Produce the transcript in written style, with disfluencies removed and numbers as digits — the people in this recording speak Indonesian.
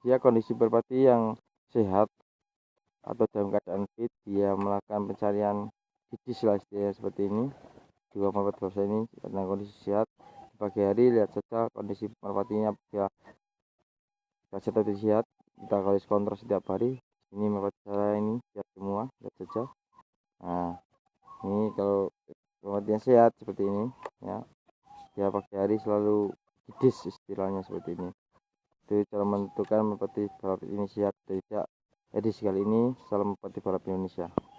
Dia kondisi merpati yang sehat atau dalam keadaan fit, dia melakukan pencarian didis lah istilahnya seperti ini. Dua merpati basah ini dalam kondisi sehat. Di pagi hari lihat saja kondisi merpatinya dia atau tidak sehat. Kita garis kontrol setiap hari. Ini merpati saya ini siap semua, lihat saja. Nah, ini kalau merpatinya sehat seperti ini ya, dia pagi hari selalu didis istilahnya seperti ini. Itu cara menentukan merpati balap ini sehat atau tidak. Edisi kali ini salam merpati balap Indonesia.